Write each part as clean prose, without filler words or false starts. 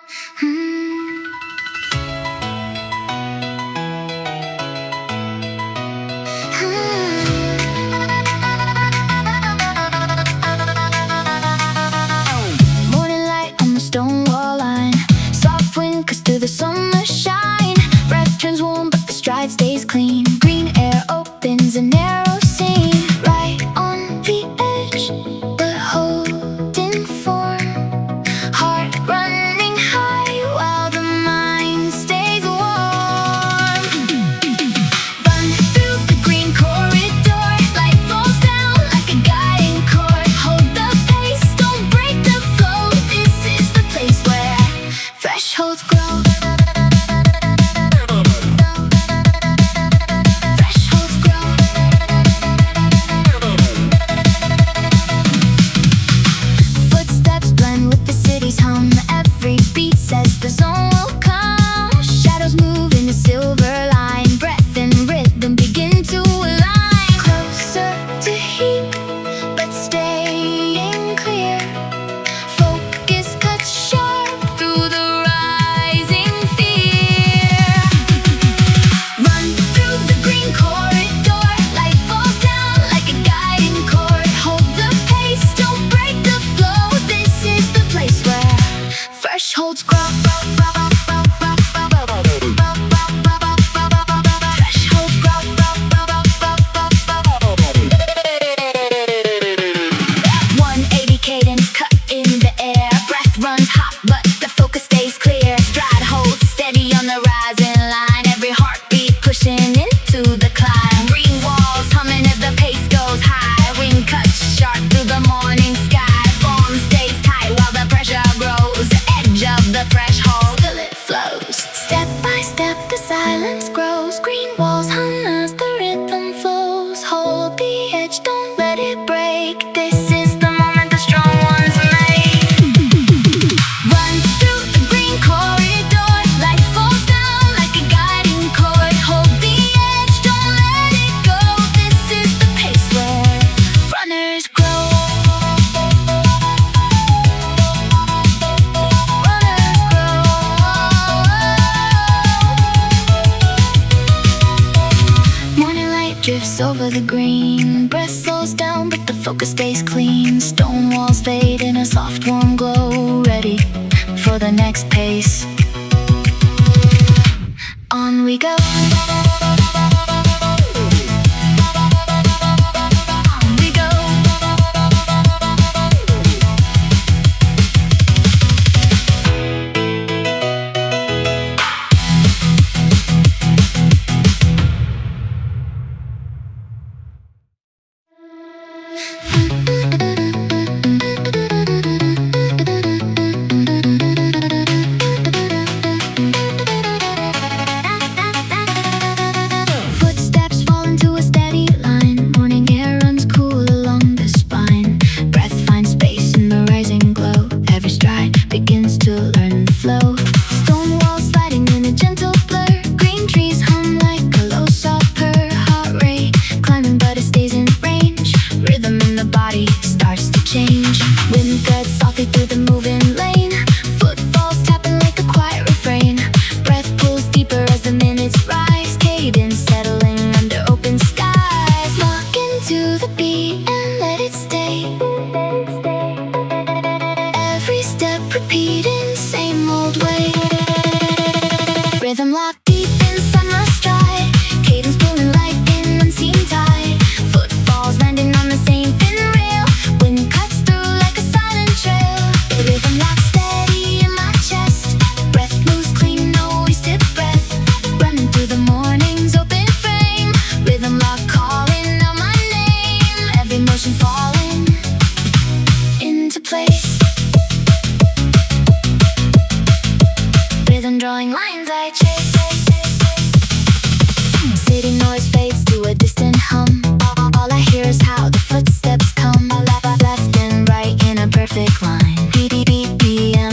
Hmm. Morning light on the stone wall line. Soft wind cuts through the summer shine. Breath turns warm but the stride stays clean. Green air opens a narrow seam. Right on the edge, the holding form. Heart running high while the mind stays warm. Run through the green corridor. Light falls down like a guiding cord. Hold the pace, don't break the flow. This is the place where thresholds grow. Thresholds grow. Footsteps blend with the city's hum. Every beat says the zone will come. Shadows move in a silver line. Breath and rhythm begin to align. Closer to heat, but staying clear. Focus cuts sharp through the rising fear. Run through the green corridor. Light falls down like a guiding cord. Hold the pace, don't break the flow. This is the place where thresholds grow. Thresholds grow. 180 cadence cut in the air. Breath runs hot, but the focus stays clear. Stride holds steady on the rising line. Every heartbeat pushing into the climb. Green walls humming as the pace goes high. Wind cuts sharp through the morning sky. Form stays tight while the pressure grows. The edge of the threshold till it flows. Step by step the silence grows. Green walls hum as the rhythm flows. Hold the edge, don't let it break. This is the moment the strong ones make. Run through the green corridor. Light falls down like a guiding cord. Hold the edge, don't let it go. This is the pace where runners grow. Runners grow. Morning light drifts over the green. Breath slows down but the focus stays clean. Stone walls fade in a soft warm glow. Ready for the next pace. On we go. On we go. Footsteps fall into a steady line. Morning air runs cool along the spine. Breath finds space in the rising glow. Every stride begins to learn the flow. Stone walls sliding in a gentle blur. Green trees hum like a low soft purr. Heart rate climbing but it stays in range. Rhythm in the body starts to change. Wind threads softly through the moving lane. Footfalls tapping like a quiet refrain. Breath pulls deeper as the minutes rise. Cadence settling under open skies. Lock into the beat and let it stay. Every step repeating, same old way. Rhythm locked deep inside my stride. Cadence pulling like an unseen tide. Footfalls landing on the same thin rail. Wind cuts through like a silent trail. The rhythm locks steady in my chest. Breath moves clean, no wasted breath. Running through the morning's open frame. Rhythm lock calling out my name. Every motion falling into place. Rhythm drawing lines I chase. City noise fades to a distant hum. All I hear is how the footsteps come. Left and right in a perfect line. BPM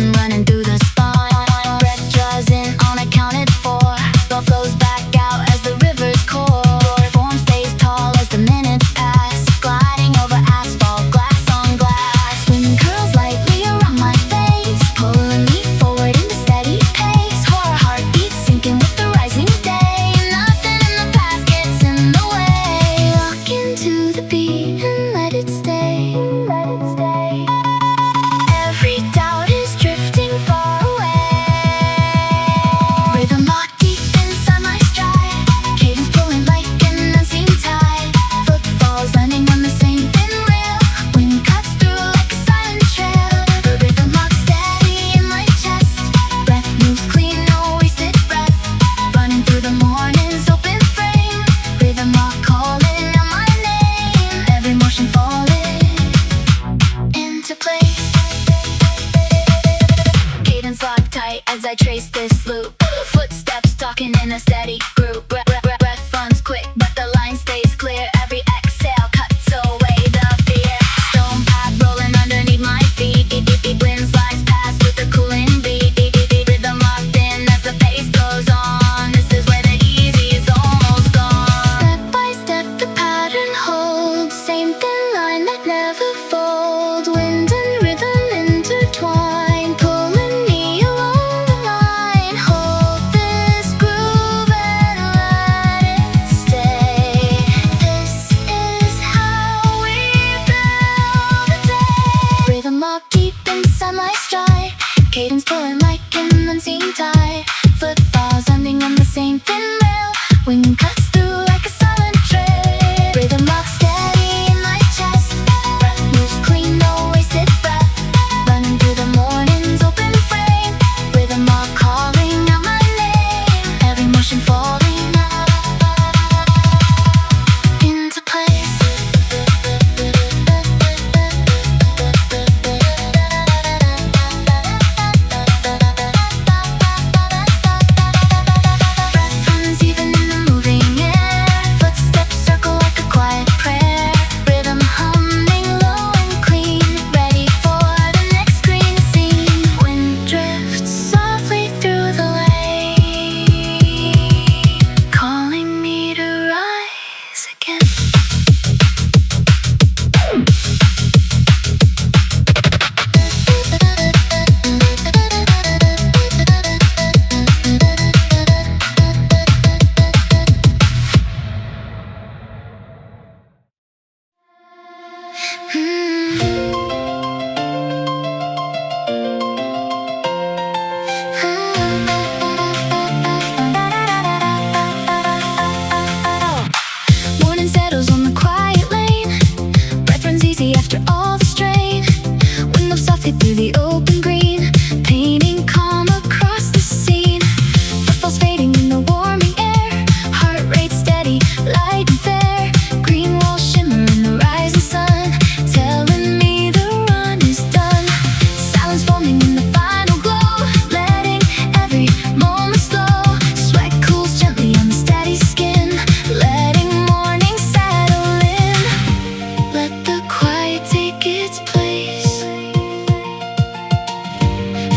as I trace this loop. Footsteps talking in a steady group. Breath runs quick, but the line stays clear. Every exhale cuts away the fear. Stone pad rolling underneath my feet. Wind slides past with a cooling beat. Rhythm locked in as the pace goes on. This is where the easy is almost gone. Step by step the pattern holds. Same thin line that never folds. Wind and rhythm intertwine, pulling me along the line. Hold this groove and let it stay. This is how we build a day. Rhythm locked deep inside my stride. Cadence pulling like an unseen tide. Footfalls ending on the same thin rail. Wind cuts through like a silent trail. Rhythm locked steady in my chest. Breath moves clean, no wasted breath. Running through the morning's open frame. Rhythm all calling out my name. Every motion falling into place. Breath runs even in the moving air. Footsteps circle like a quiet prayer. Rhythm humming low and clean, ready for the next green scene. Wind drifts softly through the lane, calling me to rise again. Morning settles on the quiet lane. Breath runs easy after all the strain. Wind moves softly through the open green, painting calm across the scene. Footfalls fading in the warming air. Heart rate steady, light and fair. Green walls shimmer in the rising sun, telling me the run is done. Silence forming in the final glow, letting every moment slow. Sweat cools gently on the steady skin, letting morning settle in. Let the quiet take its place.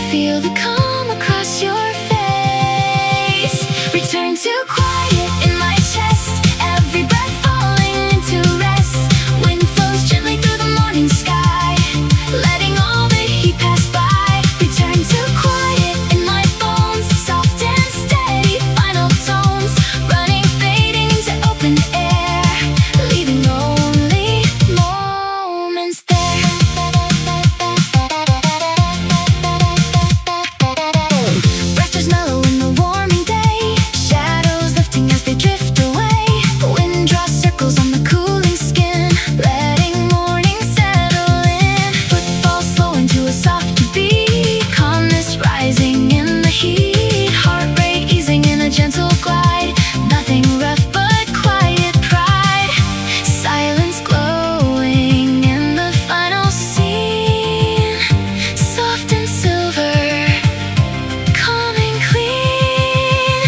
Feel the calm across your face. Return to quiet in my chest. Every breath falling into rest. Wind flows gently through the morning sky, letting all the heat pass by. Return to quiet in my bones. Soft and steady final tones, running, fading into open air, leaving only moments there. Breath is mellow in the warming day. Shadows lifting as they drift away. Wind draws circles on the cooling skin, letting morning settle in. Footfalls slow into a softer beat. Calmness rising in the heat. Heart rate easing in a gentle glide. Nothing rough but quiet pride. Silence glowing in the final scene. Soft and silver, calm and clean.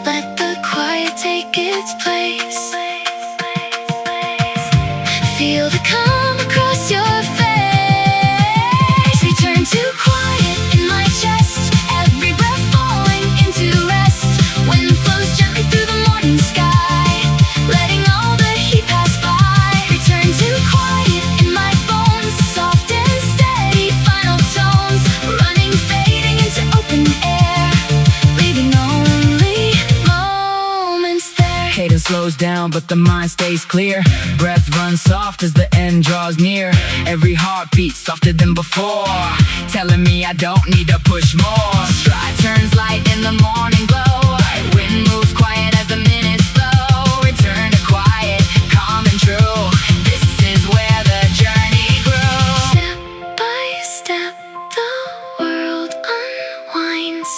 Let the quiet take its place. Feel the calm across your face. Return to quiet in my chest. Every breath falling into rest. Wind flows gently through the morning sky, letting all the heat pass by. Return to quiet in my bones. Soft and steady final tones, running, fading into open air, leaving only moments there. Cadence slows down, but the mind stays clear. Breath runs soft as the end draws near. Every heartbeat softer than before, telling me I don't need to push more. Stride turns light in the morning glow. Wind moves quiet as the minutes slow. Return to quiet, calm and true. This is where the journey grew. Step by step the world unwinds,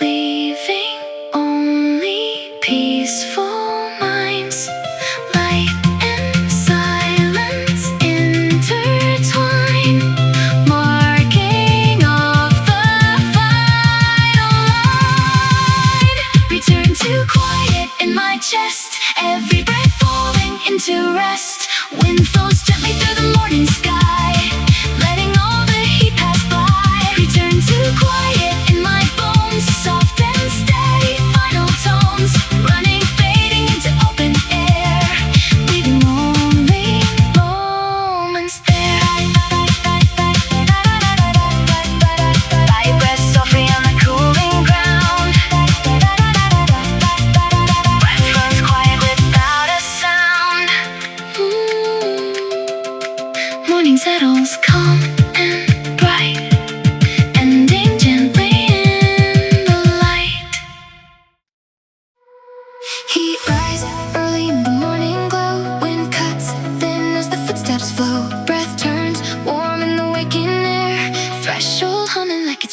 leaving only peaceful minds. Light and silence intertwine, marking off the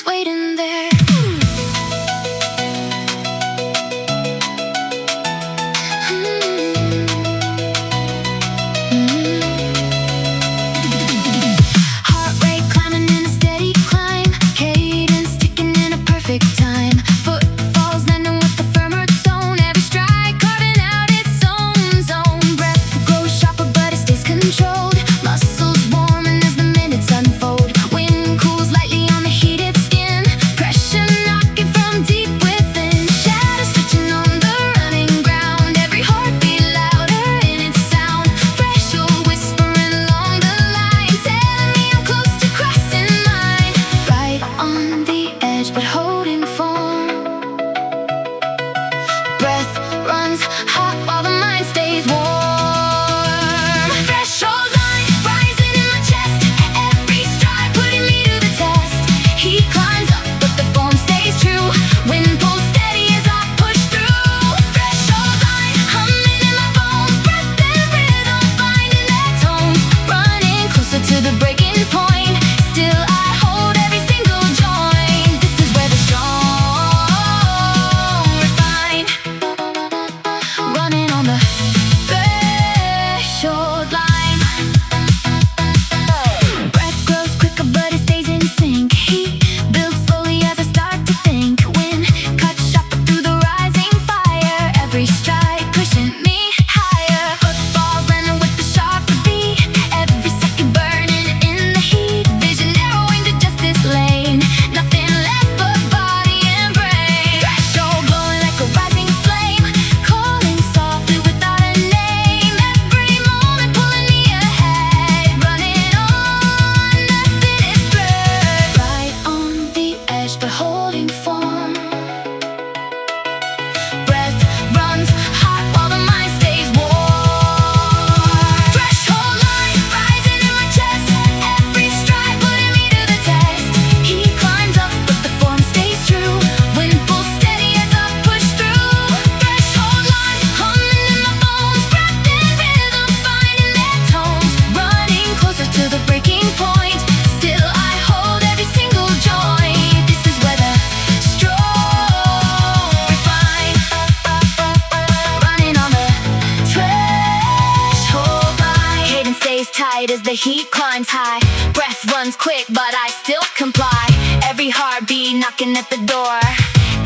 waiting there. Heart rate climbing in a steady climb, cadence ticking in a perfect time. Footfalls landing with a firmer tone, every stride carving out its own zone. Breath grows sharper but it stays controlled, muscles warming as the minutes unfold. Wind cools lightly on the heated skin, pressure knocking from deep within. Shadows stretching on the running ground, every heartbeat louder in its sound. Threshold whispering along the line, telling me I'm close to crossing mine. Right on the edge but holding form. Breath runs hot while the mind stays warm. Threshold line rising in my chest, every stride putting me to the test. Heat climbs up but the form stays true, wind pulls steady as I push through. Threshold line humming in my bones, breath and rhythm finding their tones. Running closer to the breaking point, still I hold every single joint. This is where the strong refine. Running on the threshold line. Breath grows quicker but it stays in sync. Heat builds slowly as I start to think. Wind cuts sharper through the rising fire, every stride pushing me higher. Footfalls landing with the sharper beat, every second burning in the heat. Vision narrowing to just this lane, nothing left but body and brain. Threshold glowing like a rising flame, calling softly without a name. Every moment pulling me ahead, running on, nothing is blurred. Right on the edge but holding form. Breath runs hot while the mind stays warm. Threshold line rising in my chest, every stride putting me to the test. Heat climbs up but the form stays true, wind pulls steady as I push through. Threshold line humming in my bones, breath and rhythm finding their tones. Running closer to the breaking point, still I hold every single joint. This is where the strong refine. Running on the threshold line. Cadence stays tight as the heat climbs high. Breath runs quick but I still comply. Every heartbeat knocking at the door,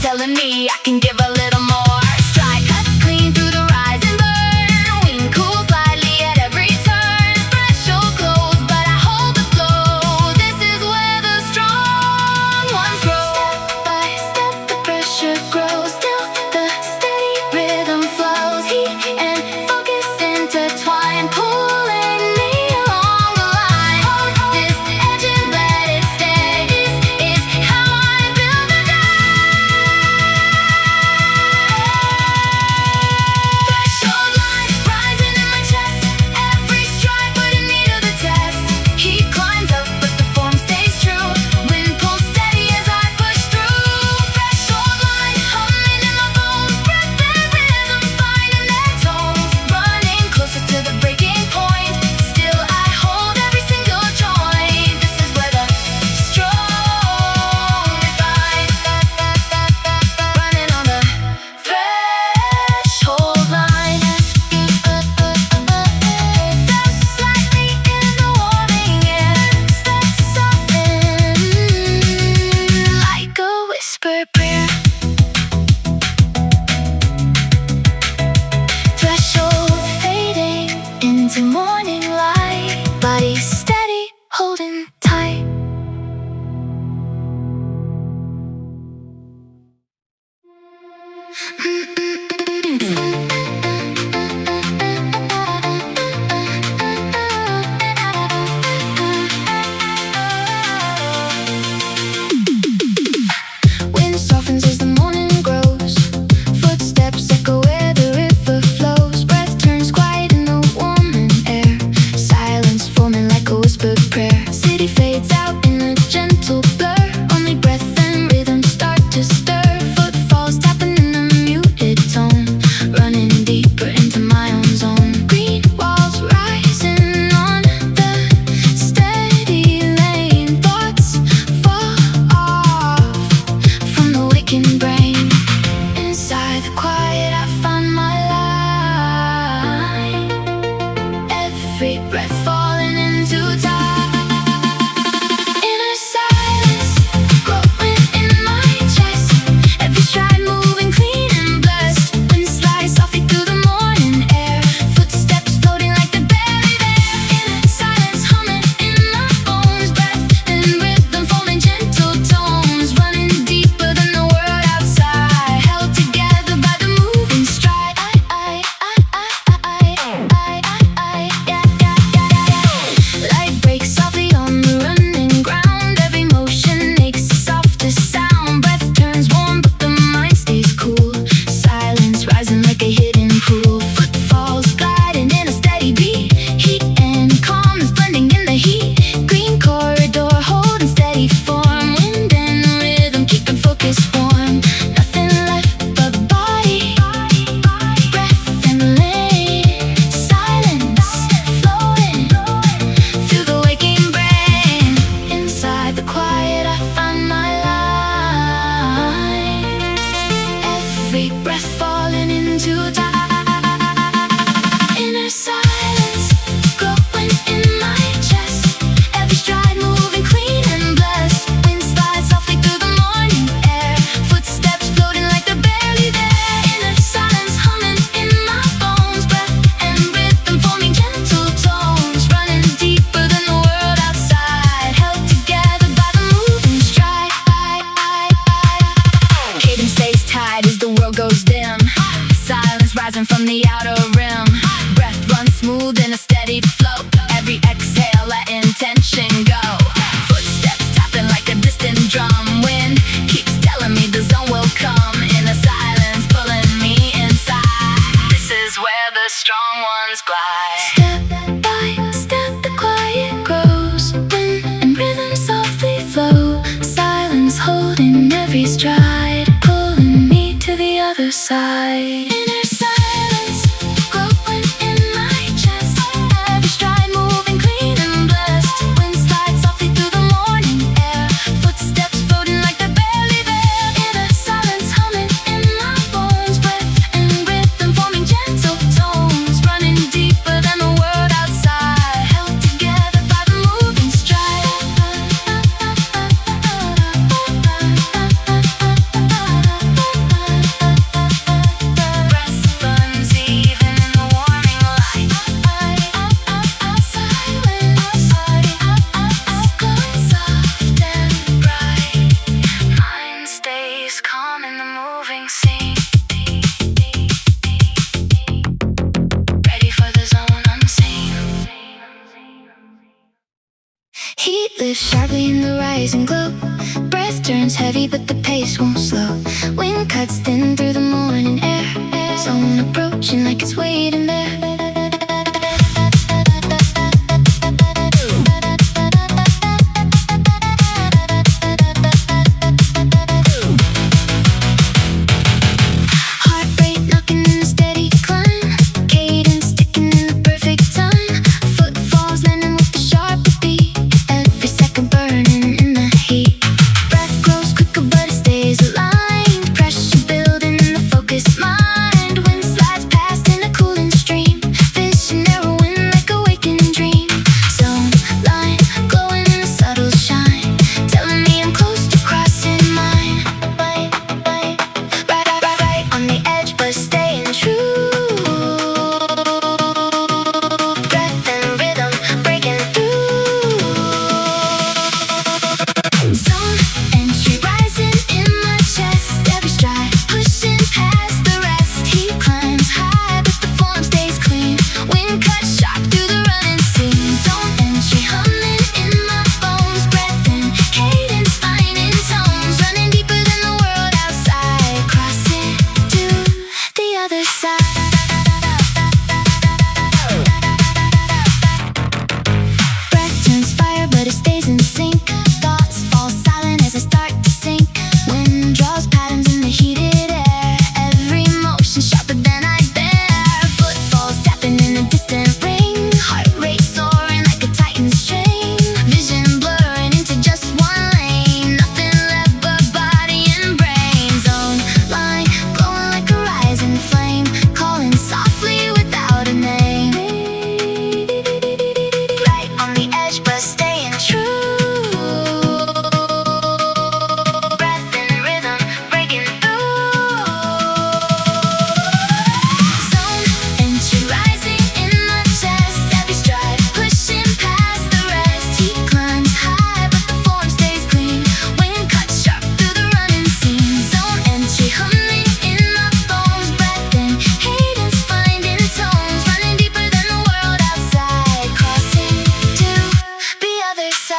telling me I can give a little more. Stride cuts clean through the rise and burn, wind cools lightly at every turn. Threshold close but I hold the flow. This is where the strong ones grow. Step by step the pressure grows, till the steady rhythm flows. Heat and focus intertwine, pulling me along the line. Hold this edge and let it stay. This is how I build the day. Threshold line rising in my chest, every stride putting me to the test. Heat climbs up but the form stays true, wind pulls steady as I push through. Threshold line humming in my bones, breath and rhythm finding their tones. Running closer to the breaking point, still I hold every single joint. This is where the strong refine. Running on the threshold line. Felt slightly in the warming air, steps soften like a whispered prayer. Threshold fading into morning light, body steady, holding tight. Wind softens as the morning grows, footsteps echo where the river flows. Breath turns quiet in the warming air, silence forming like a whispered prayer. City fades out in a gentle blur, only breath and rhythm start to stir. Footfalls tapping in a muted shifts sharply in the rising glow. Breath turns heavy but the pace won't slow. Wind cuts thin through the morning air. Zone approaching like it's waiting there.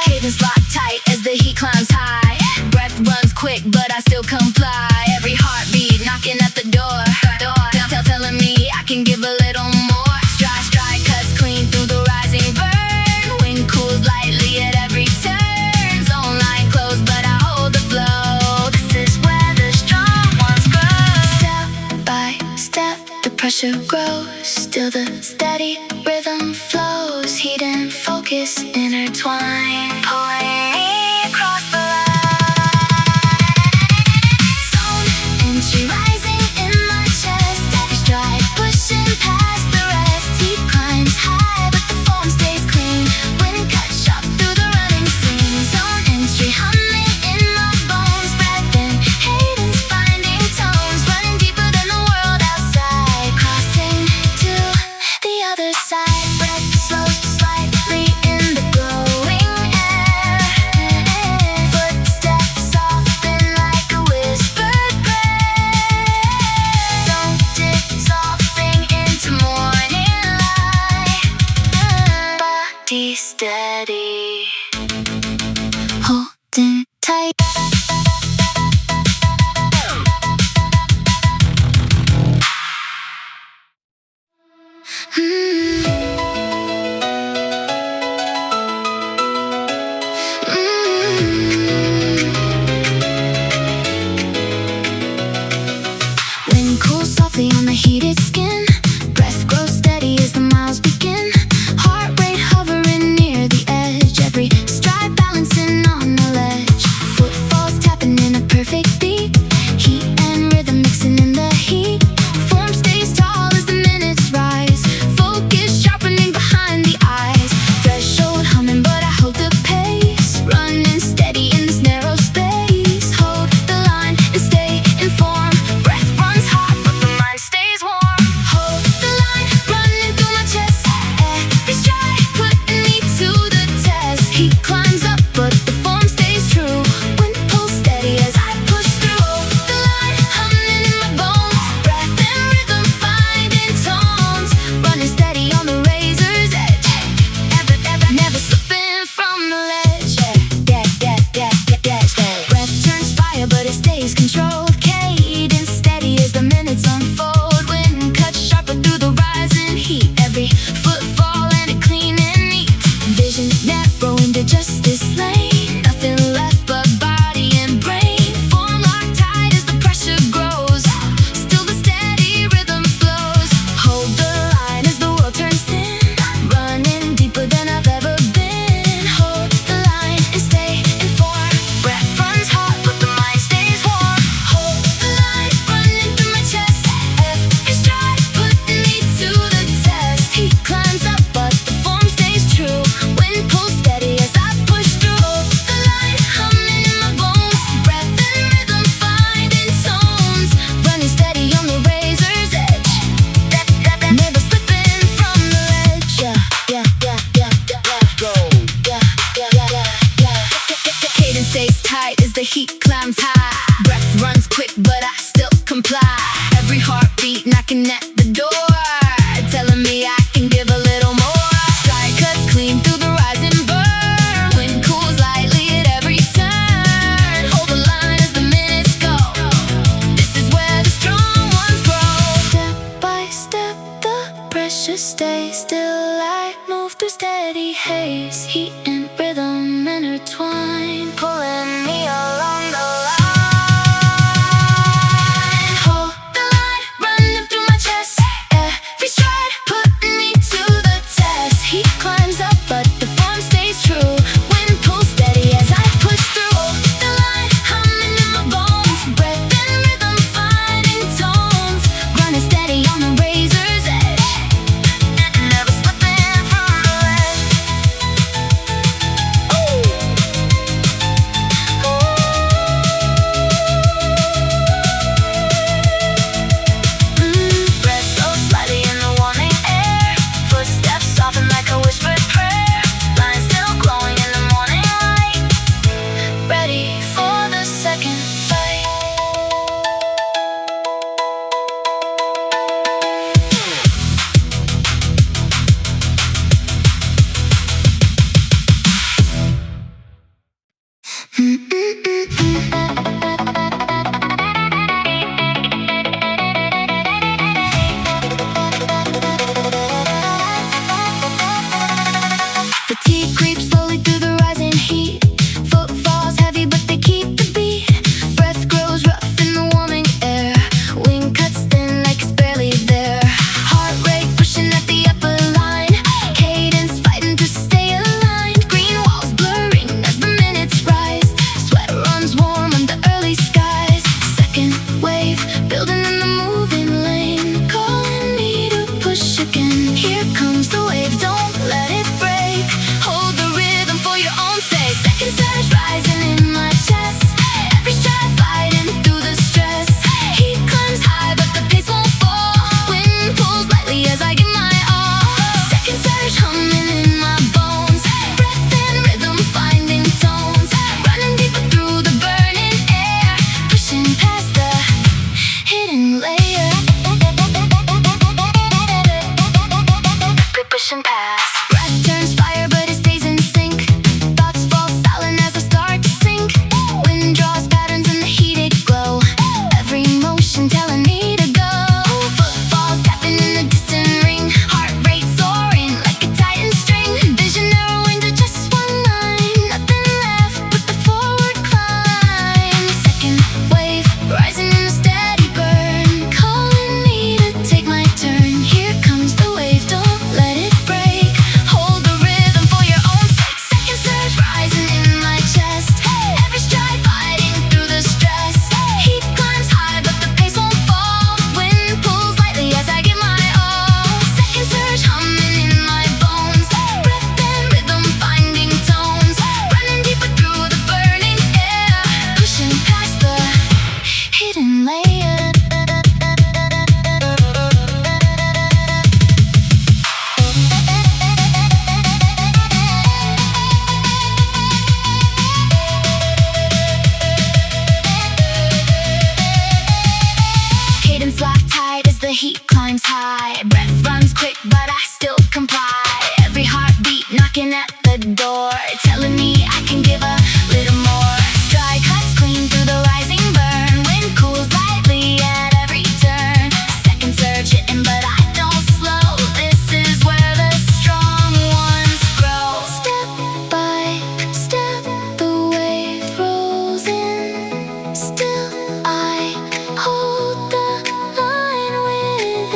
Cadence locked tight as the heat climbs high. Breath runs quick, but I still comply. Every heartbeat knocking at the door. Telling me I can give a little more. Stride cuts clean through the rising burn. Wind cools lightly at every turn. Zone line closed, but I hold the flow. This is where the strong ones grow. Step by step, the pressure grows. Still the steady rhythm flows. Heat and focus intertwine, pulling me across the line. Zone entry rising in my chest. Every stride pushing past the rest. Heat climbs high, but the form stays clean. Wind cuts sharp through the running scene. Zone entry humming in my bones. Breath in, cadence finding tones. Running deeper than the world outside. Crossing to the other side. Breath slows slightly in the glowing air. heat climbs high. Breath runs quick, but I still comply. Every heartbeat knocking at the door, telling me I can give a little more. Stride cuts clean through the rising burn. Wind cools lightly at every turn. Hold the line as the minutes go. This is where the strong ones grow. Step by step, the pressure stays still. I move through steady haze. Heat and rhythm intertwine, pulling me along the line. Hold the line, running through my chest. Every stride putting me to the test. Heat climbs up, but the form stays true. Wind pulls steady as I push through. Hold the line, humming in my bones. Breath and rhythm finding tones. Running steady on the razor's edge. Never slipping from the ledge. Breath slows slightly in the warming air. Footsteps soften like a whispered prayer. Lines still glowing in the morning light. Ready for the second fight. Fatigue creeps slowly through the rising heat. Footfalls heavy, but they keep the beat. Breath grows rough in the warming air. Wing cuts thin like it's barely there. Heart rate pushing at the upper line. Cadence fighting to stay aligned. Green walls blurring as the minutes rise. Sweat runs warm under early skies. Second wave building in the moving lane, calling me to push again. Here comes the wave, don't let it break. Hold the rhythm for your own sake. Second surge rising in my chest. Every stride fighting through the stress. Heat climbs high, but the pace won't fall. Wind pulls lightly as I give my all. Second surge humming in my bones. Breath and rhythm finding tones. Running deeper through the burning air. Pushing past the hidden layer. We're pushing past. Breath turns fire, but it stays in sync. Thoughts fall silent as I start to sink. Wind draws patterns in the heated glow. Every motion telling me to go. Footfalls tapping in the distant ring. Heart rate soaring like a tighten string. Vision narrowing to just one line. Nothing left but the forward climb. Second wave rising in a steady burn, calling me to take my turn. Here comes the wave, don't let it break. Hold the rhythm for your own sake. Second surge rising in my chest. Every stride fighting through the stress. Heat climbs high, but the pace won't fall. Wind pulls lightly as I give my all. Second surge humming in my bones. Breath and rhythm finding tones. Running deeper through the burning air. Pushing past the hidden layer. Cadence locked tight as the heat climbs high. Breath runs quick, but I still comply. Every heartbeat knocking at the door, telling me I can give a little more. Stride cuts clean through the rising burn. Wind cools lightly at every turn. Second surge hitting, but I don't slow. This is where the strong ones grow. Step by step, the wave rolls in. Still I hold the line with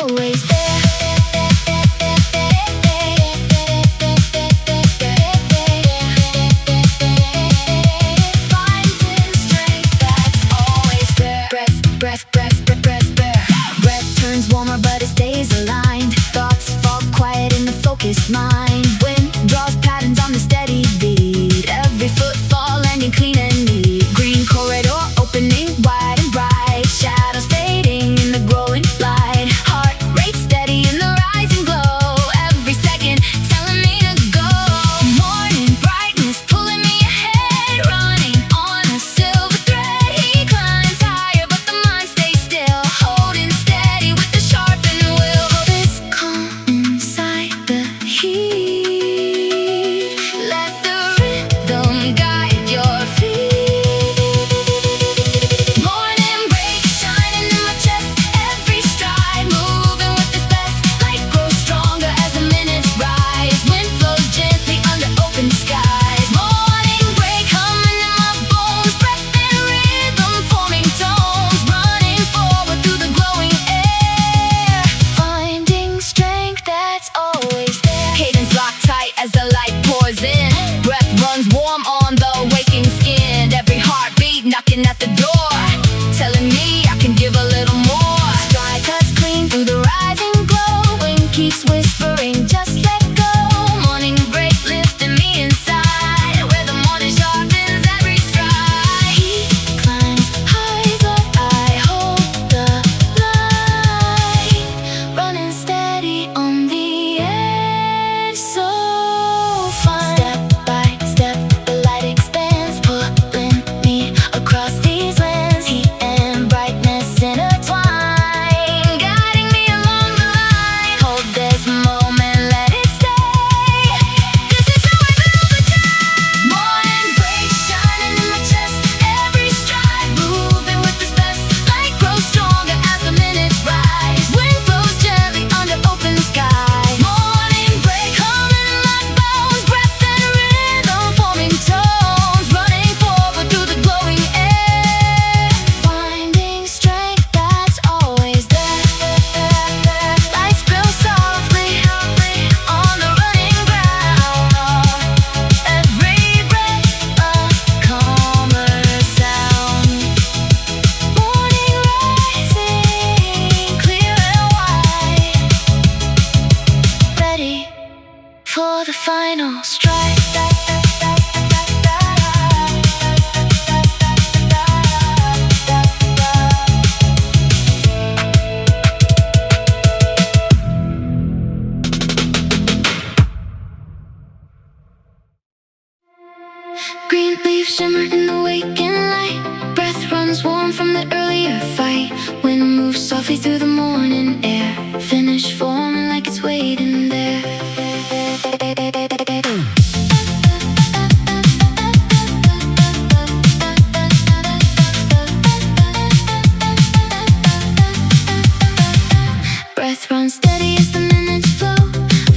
always there. Finding strength that's always there. Breath, breath, breath, breath, breath, breath. Breath turns warmer but it stays aligned. Thoughts fall quiet in the focused mind. Wind draws patterns on the steady beat. Every footfall landing clean and neat. Green corridor opening wide and bright. Shadows fading in the growing light. Heart rate steady in the rising glow. Every second telling me to go. Morning brightness pulling me ahead. Running on a silver thread. He climbs higher but the mind stays still. Holding steady with the sharpened will. This calm inside the heat. Let the rhythm guide your feet. Morning break shining in my chest. Every stride moving with this best. Light grows stronger as the minutes rise. Wind flows gently under open skies. Morning break humming in my bones. Breath and rhythm forming tones. Running forward through the glowing air. Finding strength that's always there. Cadence locked tight as the light pours in. Breath runs warm on the waking skin. Every heartbeat knocking at the door, telling me I can give a little more. Stride cuts clean through the rising glow. Wind keeps whispering, just let go. Morning break lifting me inside, where the morning sharpens every stride. He climbs high but I hold the light. Running steady on the edge, so fun. Step by step the light expands, pulling me across these lands. Heat and brightness intertwine, guiding me along the line. Hold this moment, let it stay. This is how I build the day. Morning break shining in my chest. Every stride moving with this best. Light grows stronger as the minutes rise. Wind flows gently under open skies. Morning break humming in my bones. Breath and rhythm forming tones. Running forward through the glowing air. Finding strength that's always there. Lights spill softly on the running ground. Every breath a calmer sound. Morning rising clear and wide. Ready for the final strike. Green leaves shimmer in the waking light. Breath runs warm from the earlier fight. Wind moves softly through the morning air. Finish forming like it's waiting there. Breath runs steady as the minutes flow.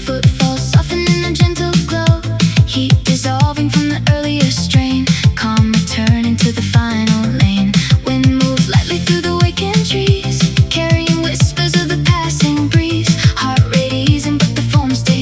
Footfalls soften in a gentle glow. Heat dissolving from the earlier strain. Calm returning to the final lane. Wind moves lightly through the waking trees, carrying whispers of the passing breeze. Heart rate easing but the form stays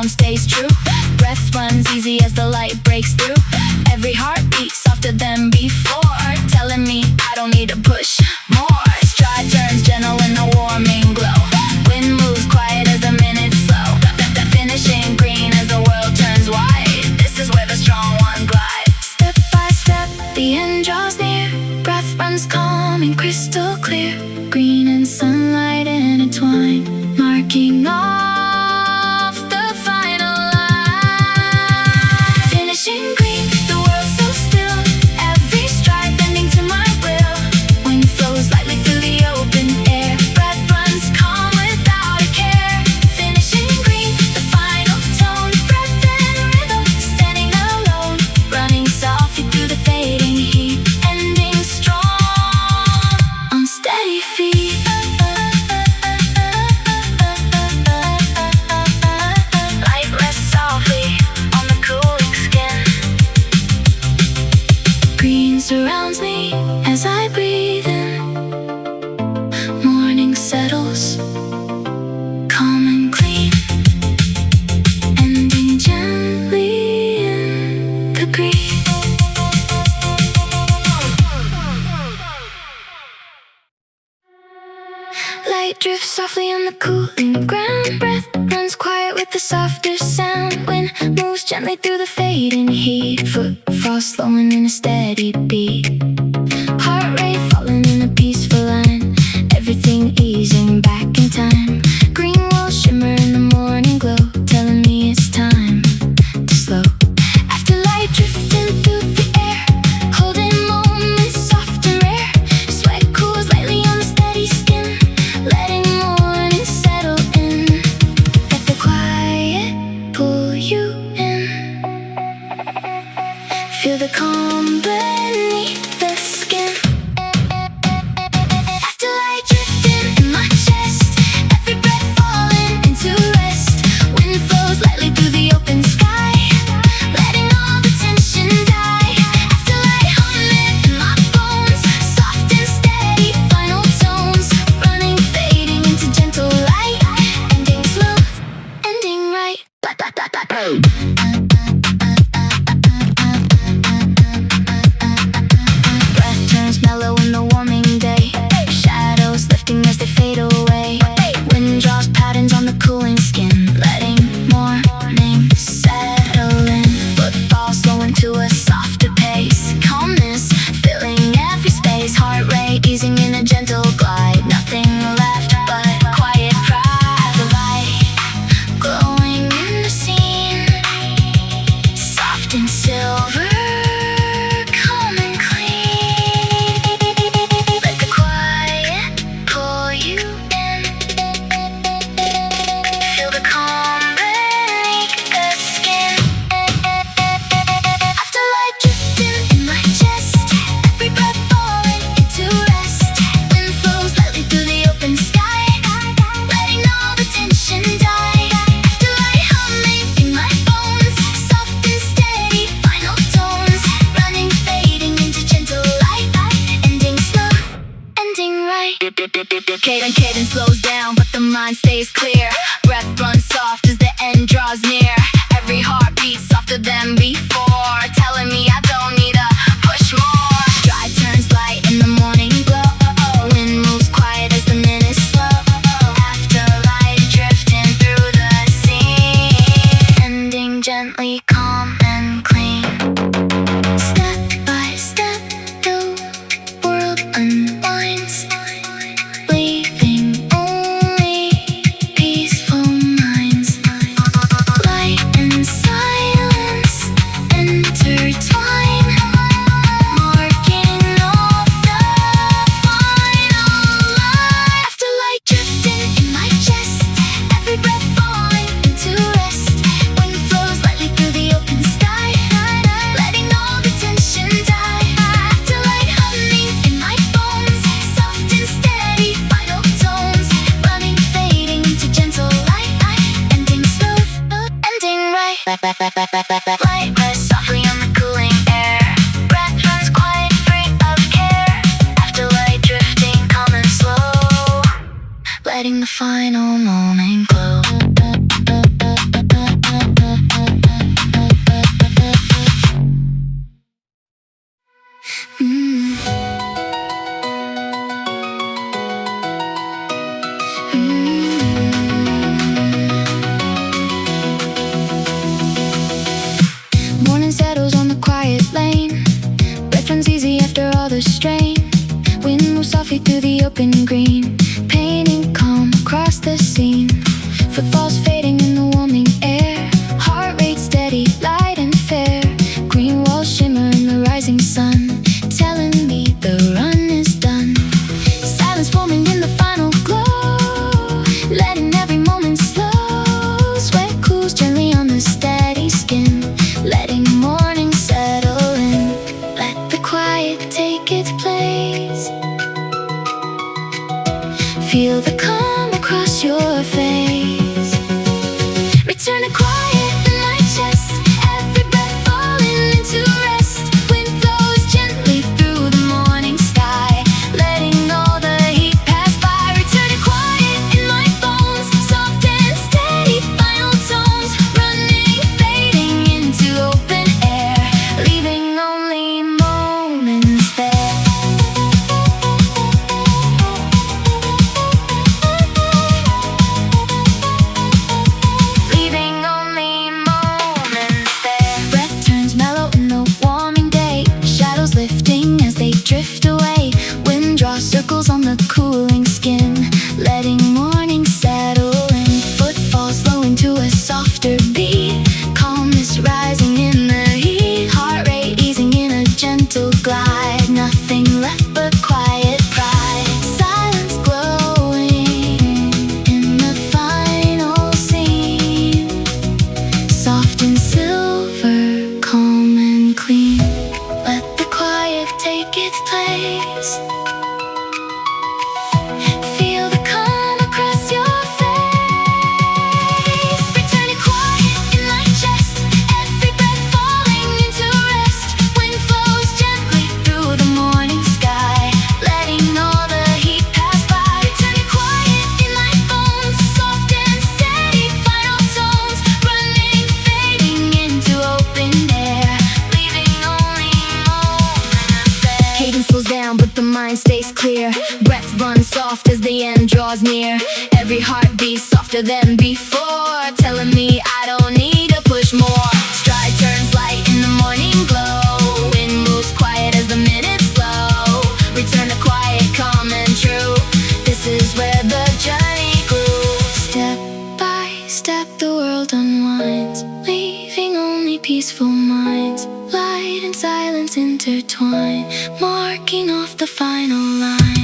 tone stays true. Breath runs easy as the light breaks through. Every heartbeat softer than before, telling me I don't need to push more. Stride turns gentle in a warming glow. Wind moves quiet as the minutes slow. The finishing green as the world turns white. This is where the strong one glides. Step by step, the end draws near. Breath runs calm and crystal clear. Green and sunlight intertwine, marking off the final line. Finishing green, the world so still. Every stride bending to my will. Wind flows lightly through the open air. Breath runs calm without a care. Finishing green, the final tone. Breath and rhythm, standing alone. Running softly through the fading heat. Ending strong on steady feet. Light rests softly on the cooling skin. Green surrounds me as I breathe in. Morning settles, calm and clean. Ending gently in the green. Light drifts softly on the cooling ground. Breath runs quiet with a softer sound. Wind moves gently through the fading heat. Footfalls slowing in a steady beat. Heart rate falling in a peaceful line. Everything easing back in time. Green walls shimmer in the morning glow, telling me it's time to slow. Afterlight drifting through the air, holding moments soft and rare. Sweat cools lightly on the steady skin, letting morning settle in. Let the quiet pull you in. Feel the calm beneath the skin. Afterlight drifting in my chest. Every breath falling into rest. Wind flows lightly through the open sky, letting all the tension die. Afterlight humming in my bones. Soft and steady, final tones. Running, fading into gentle light. Ending smooth, ending right. Breath turns mellow in the warming day. Shadows lifting as they fade away. Wind draws patterns on the cooling skin, letting morning settle in. Footfalls slowing to a softer pace. Calmness filling every space. Heart rate easing in a gentle glide. Nothing left but quiet pride. The light glowing in the scene, soft and silver, calm and clean. Let the quiet pull you in. Feel the calm beneath the skin. Afterlight drifting in my chest. Every breath falling into rest. Wind flows lightly through the open sky, letting all the tension die. Afterlight humming in my bones. Soft and steady, final tones. Running, fading into gentle light. Ending slow, ending right. Cadence slows down, but the mind stays clear. Breath runs soft as the end draws near. Every heartbeat softer than before, telling me I don't need to push more. Stride turns light in the morning glow. Wind moves quiet as the minutes slow. Afterlight drifting through the scene. Ending gently, calm and clean. Step by step, the world unwinds, leaving only peaceful minds. Light and silence intertwine, marking off the final line. Afterlight drifting in my chest. Every breath falling into rest. Wind flows lightly through the open sky, letting all the tension die. Afterlight humming in my bones. Soft and steady, final tones. Running, fading into gentle light. Ending smooth, ending right. Light rests softly on the cooling air. Breath runs quiet, free of care. Afterlight drifting, calm and slow, letting the final moment glow. softly through the open green, painting calm across the scene. Footfalls fading in the warming air, heart rate steady, light and fair. Green walls shimmer in the rising sun, telling me the run is done. Silence forming in the final glow, letting every moment slow. Sweat cools gently on the steady skin, letting morning settle in. Let the quiet take its place. Feel the calm across your face. Return to quiet in my chest, every breath falling into rest. Wind flows gently through the morning sky, letting all the heat pass by. Return to quiet in my bones, soft and steady final tones, running, fading into open air, leaving only moments there. Leaving only moments there. Breath turns mellow in the warming day, shadows lifting as they drift away. Wind draws circles on the cooling skin, letting morning settle in. Footfalls slow into a softer beat, calmness rising in the heat. Heart rate easing in a gentle glide, nothing left but quiet pride. Silence glowing in the final scene, soft and silver, calm and clean. Let the quiet take its place. Feel the calm across your face. Return to quiet in my chest, every breath falling into rest. Wind flows gently through the morning sky, letting all the heat pass by. Return to quiet in my bones, soft and steady final tones, running, fading into open air, leaving only moments there. Cadence slows down but the mind stays clear, breath runs soft as the end draws near. Every heartbeat softer than before, telling me I don't need to push more. Stride turns light in the morning glow, wind moves quiet as the minutes slow. Return to quiet, calm and true, this is where the journey grew. Step by step the world unwinds, leaving only peaceful minds. Light and silence intertwine, marking off the final line.